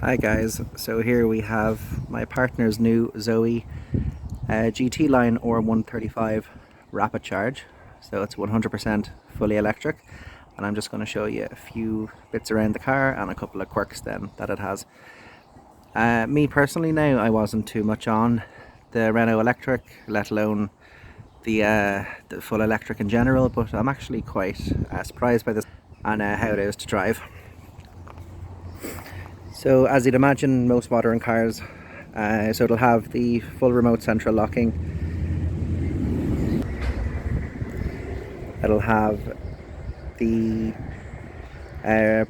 Hi guys, so here we have my partner's new Zoe GT line R135 rapid charge. So it's 100% fully electric, and I'm just going to show you a few bits around the car and a couple of quirks then that it has. Me personally now, I wasn't too much on the Renault electric, let alone the full electric in general, but I'm actually quite surprised by this and how it is to drive. So as you'd imagine, most modern cars, so it'll have the full remote central locking. It'll have the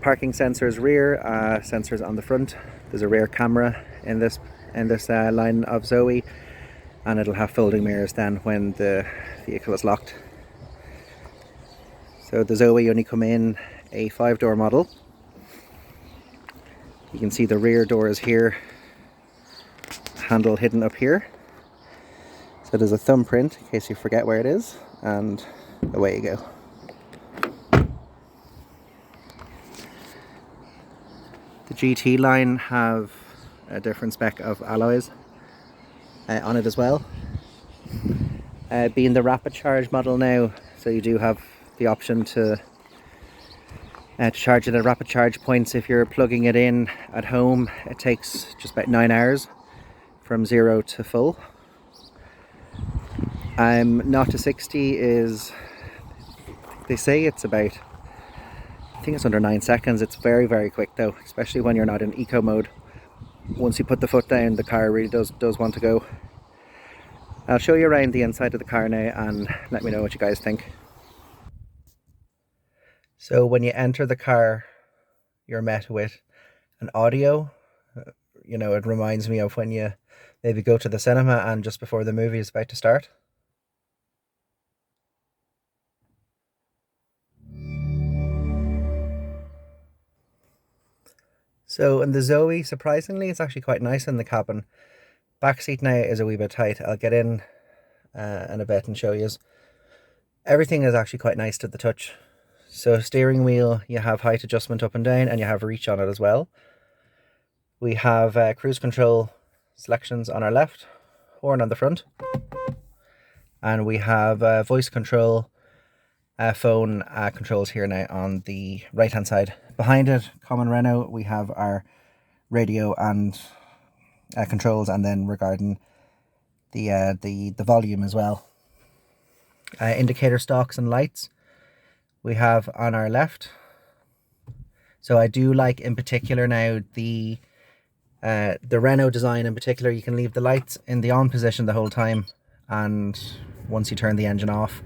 parking sensors rear, sensors on the front. There's a rear camera in this line of Zoe, and it'll have folding mirrors then when the vehicle is locked. So the Zoe only come in a 5-door model. You can see the rear door is here, handle hidden up here. So there's a thumbprint in case you forget where it is, and away you go. The GT line have a different spec of alloys on it as well. Being the rapid charge model now, so you do have the option to charge it at rapid charge points. If you're plugging it in at home, it takes just about 9 hours from 0 to full. 0 to 60 is, they say it's about, I think it's under 9 seconds. It's very, very quick though, especially when you're not in eco mode. Once you put the foot down, the car really does want to go. I'll show you around the inside of the car now and let me know what you guys think. So when you enter the car, you're met with an audio. You know, it reminds me of when you maybe go to the cinema and just before the movie is about to start. So in the Zoe, surprisingly, it's actually quite nice in the cabin. Back seat now is a wee bit tight. I'll get in a bit and show you. Everything is actually quite nice to the touch. So steering wheel, you have height adjustment up and down, and you have reach on it as well. We have cruise control selections on our left, horn on the front, and we have voice control, phone controls here now on the right hand side. Behind it, common Renault, we have our radio and controls, and then regarding the volume as well. Indicator stalks and lights we have on our left. So I do like in particular now the Renault design in particular. You can leave the lights in the on position the whole time, and once you turn the engine off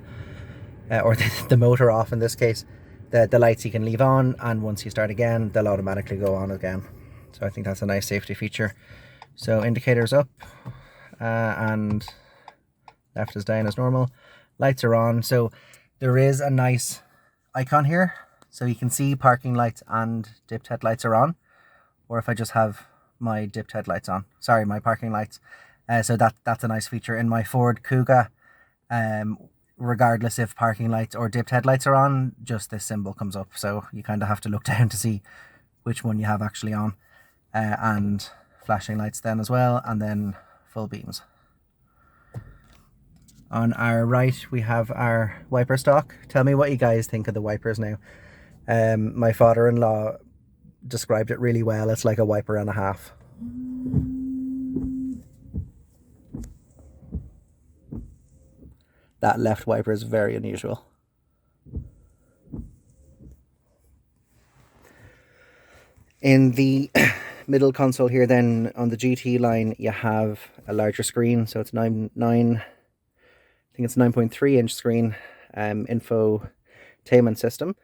or the motor off in this case, the lights you can leave on, and once you start again they'll automatically go on again. So I think that's a nice safety feature. So indicators up and left is down as normal. Lights are on, so there is a nice icon here, so you can see parking lights and dipped headlights are on, or if I just have my dipped headlights on, sorry, my parking lights. So that's a nice feature. In my Ford Kuga, regardless if parking lights or dipped headlights are on, just this symbol comes up, so you kind of have to look down to see which one you have actually on. And flashing lights then as well, and then full beams. On our right we have our wiper stock. Tell me what you guys think of the wipers now. My father-in-law described it really well. It's like a wiper and a half. That left wiper is very unusual. In the middle console here then, on the GT line, you have a larger screen, so it's 9.3 inch screen, infotainment system.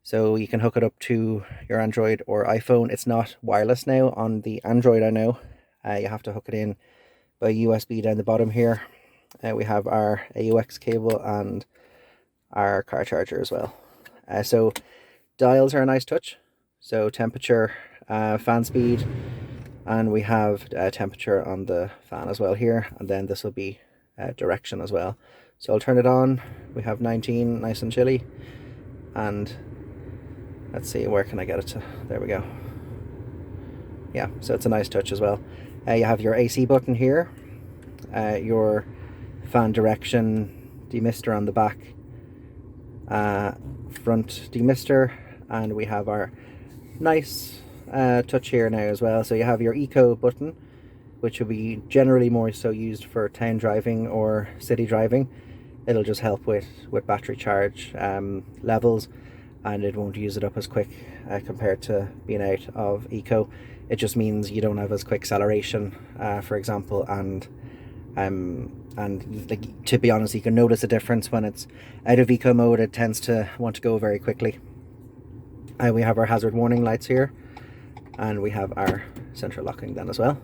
So you can hook it up to your Android or iPhone. It's not wireless now on the Android, I know. You have to hook it in by USB down the bottom here. We have our AUX cable and our car charger as well. So dials are a nice touch. So temperature, fan speed, and we have temperature on the fan as well here, and then this will be direction as well. So I'll turn it on. We have 19, nice and chilly, and let's see, where can I get it to? There we go. Yeah, so it's a nice touch as well. You have your AC button here, your fan direction demister on the back, front demister, and we have our nice touch here now as well. So you have your eco button, which will be generally more so used for town driving or city driving. It'll just help with battery charge levels, and it won't use it up as quick compared to being out of eco. It just means you don't have as quick acceleration, for example, and like, to be honest, you can notice a difference when it's out of eco mode. It tends to want to go very quickly. We have our hazard warning lights here, and we have our central locking then as well.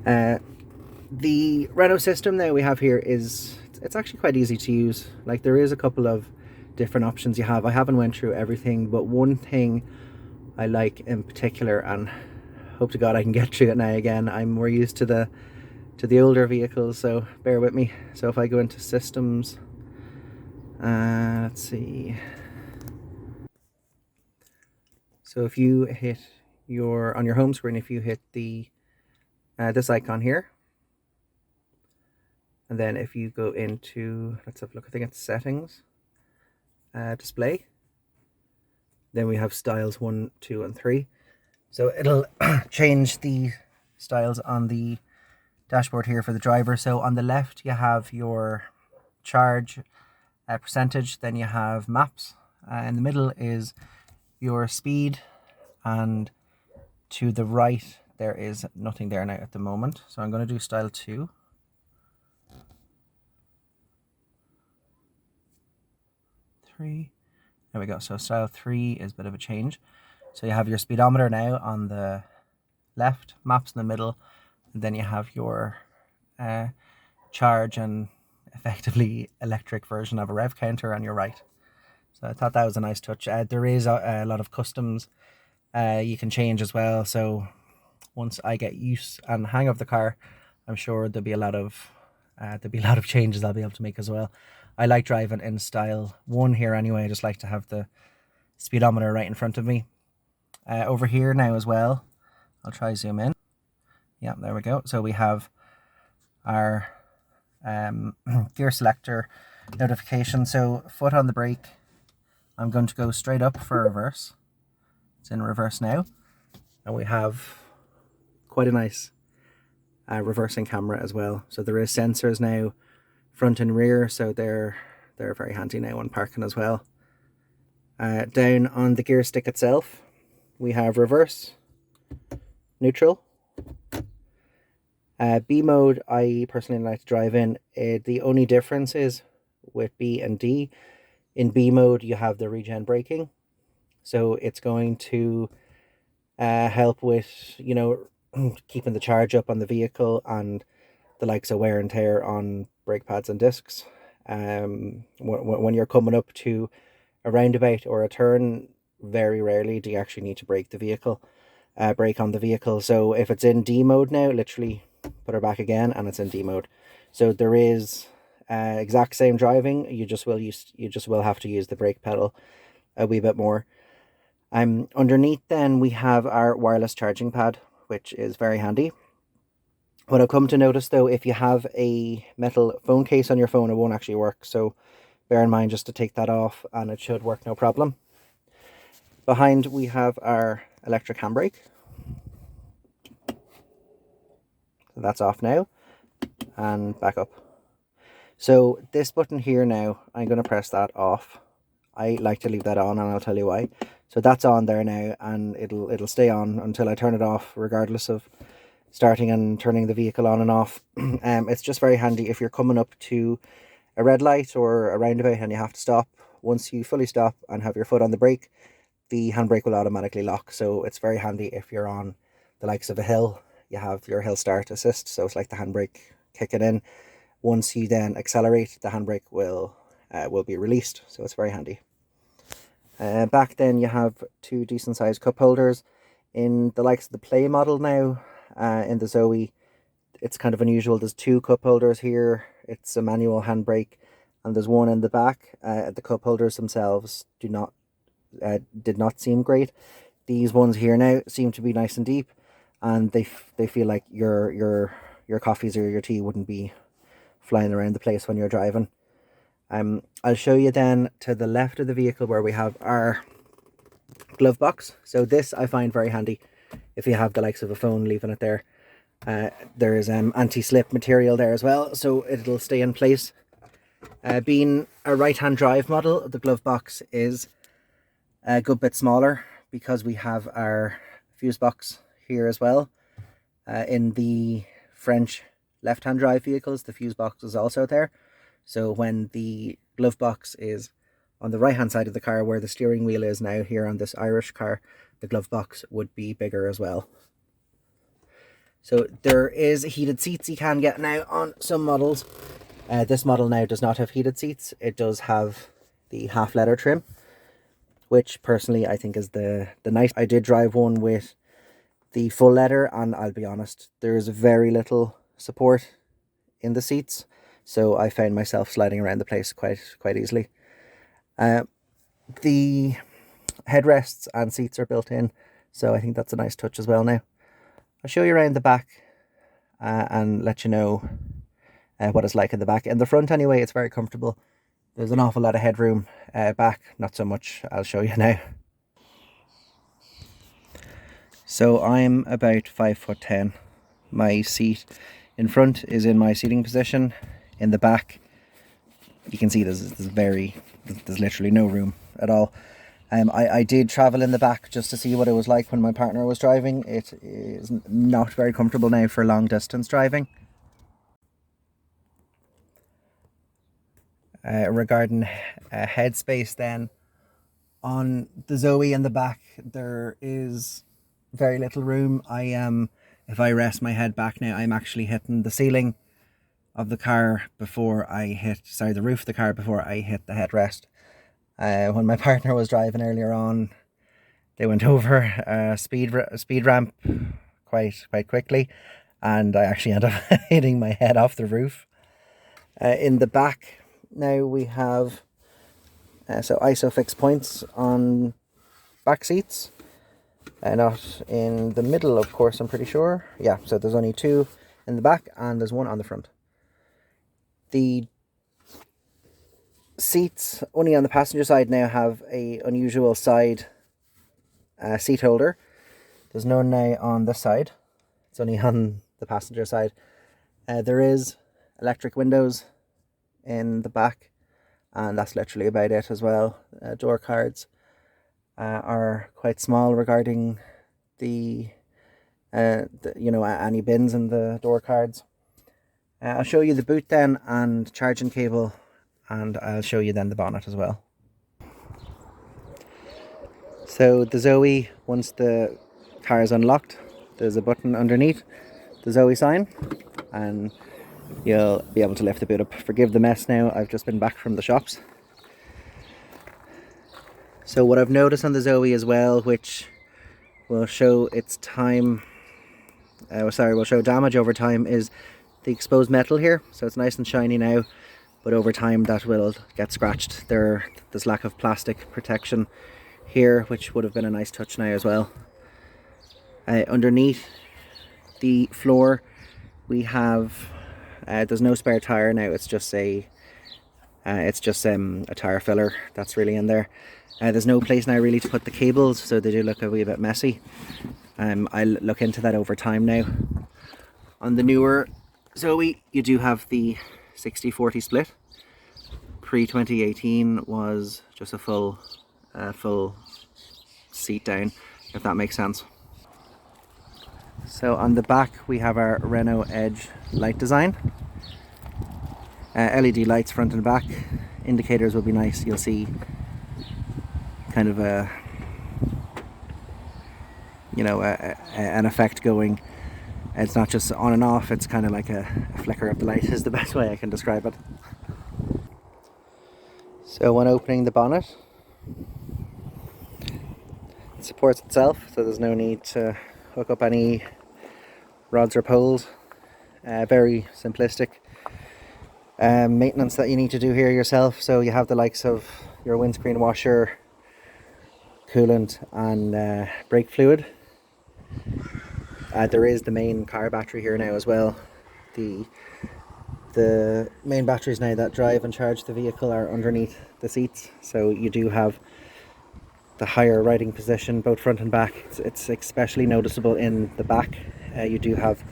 The Renault system now we have here is, it's actually quite easy to use. Like, there is a couple of different options you have. I haven't went through everything, but one thing I like in particular, and hope to God I can get through it now again, I'm more used to the older vehicles, so bear with me. So if I go into systems, let's see. So if you hit on your home screen, if you hit the this icon here, and then if you go into, let's have a look, I think it's settings, display, then we have styles 1, 2, and 3. So it'll change the styles on the dashboard here for the driver. So on the left you have your charge percentage, then you have maps, in the middle is your speed, and to the right there is nothing there now at the moment. So I'm going to do style 2. There we go. So style 3 is a bit of a change. So you have your speedometer now on the left, maps in the middle, and then you have your charge and effectively electric version of a rev counter on your right. So I thought that was a nice touch. There is a lot of customs you can change as well. So once I get used and hang of the car, I'm sure there'll be a lot of changes I'll be able to make as well. I like driving in style 1 here anyway. I just like to have the speedometer right in front of me. Over here now as well, I'll try zoom in. Yeah, there we go. So we have our gear selector notification. So foot on the brake, I'm going to go straight up for reverse. It's in reverse now, and we have quite a nice reversing camera as well. So there is sensors now, front and rear, so they're very handy now when parking as well. Down on the gear stick itself, we have reverse, neutral, B mode. I personally like to drive in. The only difference is with B and D. In B mode you have the regen braking, so it's going to help with, you know, keeping the charge up on the vehicle and the likes of wear and tear on brake pads and discs. When you're coming up to a roundabout or a turn, very rarely do you actually need to brake on the vehicle. So if it's in D mode now, literally put her back again and it's in D mode. So there is exact same driving, you just will have to use the brake pedal a wee bit more. Underneath then we have our wireless charging pad, which is very handy. What I've come to notice though, if you have a metal phone case on your phone, it won't actually work. So bear in mind just to take that off and it should work no problem. Behind we have our electric handbrake. So that's off now and back up. So this button here now, I'm going to press that off. I like to leave that on and I'll tell you why. So that's on there now and it'll stay on until I turn it off, regardless of starting and turning the vehicle on and off. It's just very handy if you're coming up to a red light or a roundabout and you have to stop. Once you fully stop and have your foot on the brake, the handbrake will automatically lock. So it's very handy if you're on the likes of a hill. You have your hill start assist, so it's like the handbrake kicking in. Once you then accelerate, the handbrake will be released, so it's very handy. Back then you have 2 decent sized cup holders. In the likes of the Play model now, in the Zoe, it's kind of unusual. There's 2 cup holders here. It's a manual handbrake, and there's one in the back. The cup holders themselves did not seem great. These ones here now seem to be nice and deep, and they feel like your coffees or your tea wouldn't be flying around the place when you're driving. I'll show you then to the left of the vehicle where we have our glove box. So this I find very handy if you have the likes of a phone, leaving it there. There is anti-slip material there as well, so it'll stay in place. Being a right-hand drive model, the glove box is a good bit smaller because we have our fuse box here as well. In the French left-hand drive vehicles, the fuse box is also there. So when the glove box is on the right-hand side of the car where the steering wheel is now here on this Irish car, the glove box would be bigger as well. So there is heated seats you can get now on some models. This model now does not have heated seats. It does have the half leather trim, which personally I think is the nice. I did drive one with the full leather, and I'll be honest, there's very little support in the seats, so I found myself sliding around the place quite easily. The headrests and seats are built in, so I think that's a nice touch as well. Now I'll show you around the back and let you know what it's like in the back. In the front anyway, it's very comfortable. There's an awful lot of headroom. Back, not so much. I'll show you now. So I'm about 5'10". My seat in front is in my seating position. In the back, you can see there's literally no room at all. I did travel in the back just to see what it was like when my partner was driving. It is not very comfortable now for long distance driving. Regarding headspace then, on the Zoe in the back there is very little room. If I rest my head back now, I'm actually hitting the ceiling of the car before I hit, the roof of the car before I hit the headrest. When my partner was driving earlier on, they went over a speed ramp quite quickly, and I actually ended up hitting my head off the roof. In the back now we have so ISOFIX points on back seats. Not in the middle, of course, I'm pretty sure. Yeah, so there's only two in the back and there's one on the front. The seats only on the passenger side now have a unusual side seat holder. There's none now on this side. It's only on the passenger side. There is electric windows in the back, and that's literally about it as well. Door cards are quite small regarding the any bins in the door cards. I'll show you the boot then and charging cable, and I'll show you then the bonnet as well. So the Zoe, once the car is unlocked, there's a button underneath the Zoe sign and you'll be able to lift the boot up. Forgive the mess now, I've just been back from the shops. So what I've noticed on the Zoe as well, which will show its time, will show damage over time, is the exposed metal here. So it's nice and shiny now, but over time that will get scratched. There's lack of plastic protection here, which would have been a nice touch now as well. Underneath the floor we have there's no spare tire now. It's just a tire filler that's really in there. There's no place now really to put the cables, so they do look a wee bit messy. I'll look into that over time now. On the newer Zoe, you do have the 60-40 split. Pre-2018 was just a full seat down, if that makes sense. So on the back we have our Renault Edge light design. LED lights front and back. Indicators will be nice. You'll see kind of an effect going. It's not just on and off, it's kind of like a flicker of the light is the best way I can describe it. So when opening the bonnet, it supports itself, so there's no need to hook up any rods or poles. Very simplistic maintenance that you need to do here yourself. So you have the likes of your windscreen washer, coolant and brake fluid. There is the main car battery here now as well. The main batteries now that drive and charge the vehicle are underneath the seats, so you do have the higher riding position both front and back. It's especially noticeable in the back. You do have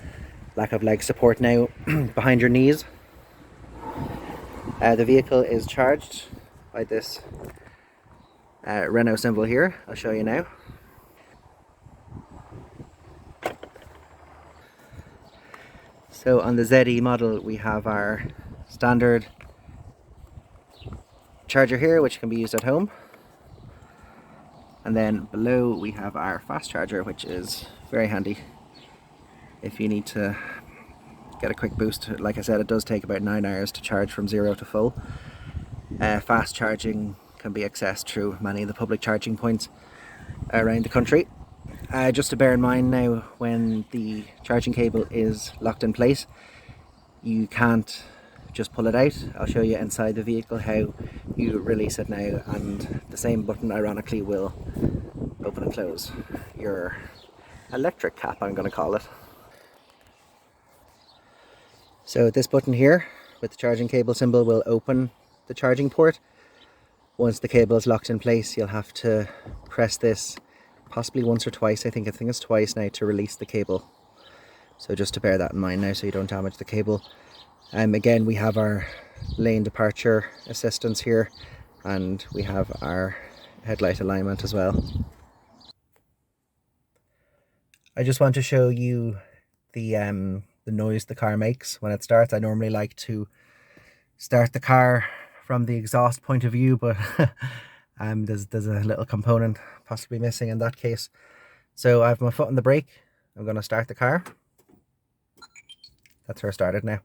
lack of leg support now behind your knees. The vehicle is charged by this Renault symbol here. I'll show you now. So on the ZE model we have our standard charger here, which can be used at home, and then below we have our fast charger, which is very handy if you need to get a quick boost. Like I said, it does take about 9 hours to charge from 0 to full. Fast charging can be accessed through many of the public charging points around the country. Just to bear in mind now, when the charging cable is locked in place, you can't just pull it out. I'll show you inside the vehicle how you release it now, and the same button ironically will open and close your electric cap, I'm going to call it. So this button here with the charging cable symbol will open the charging port. Once the cable is locked in place, you'll have to press this possibly once or twice. I think it's twice now to release the cable. So just to bear that in mind now, so you don't damage the cable. Again, we have our lane departure assistance here, and we have our headlight alignment as well. I just want to show you the noise the car makes when it starts. I normally like to start the car from the exhaust point of view, but there's a little component possibly missing in that case. So I have my foot on the brake. I'm going to start the car. That's her started now.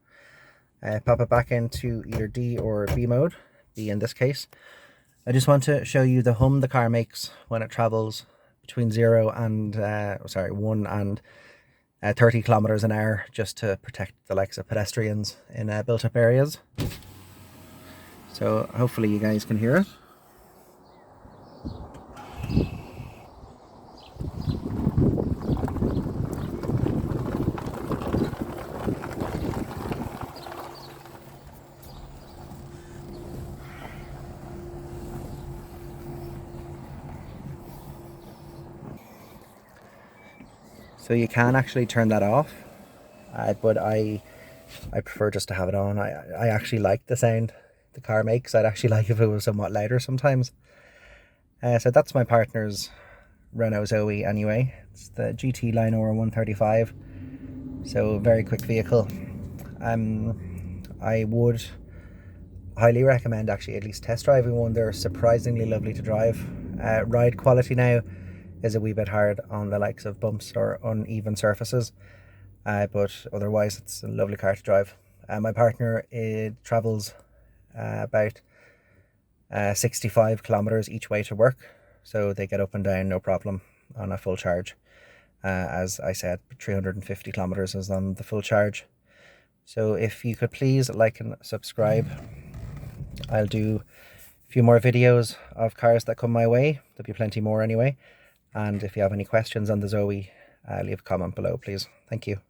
Pop it back into either D or B mode, B in this case. I just want to show you the hum the car makes when it travels between 1 and 30 kilometers an hour, just to protect the likes of pedestrians in built up areas. So hopefully you guys can hear it. So you can actually turn that off, but I prefer just to have it on. I actually like the sound the car makes. I'd actually like if it was somewhat louder sometimes. So that's my partner's Renault Zoe anyway. It's the GT line R135, so very quick vehicle. I would highly recommend actually at least test driving one. They're surprisingly lovely to drive. Ride quality now is a wee bit hard on the likes of bumps or uneven surfaces, but otherwise it's a lovely car to drive. My partner travels about 65 kilometers each way to work, so they get up and down no problem on a full charge. As I said, 350 kilometers is on the full charge. So if you could please like and subscribe, I'll do a few more videos of cars that come my way. There'll be plenty more anyway. And if you have any questions on the Zoe, leave a comment below, please. Thank you.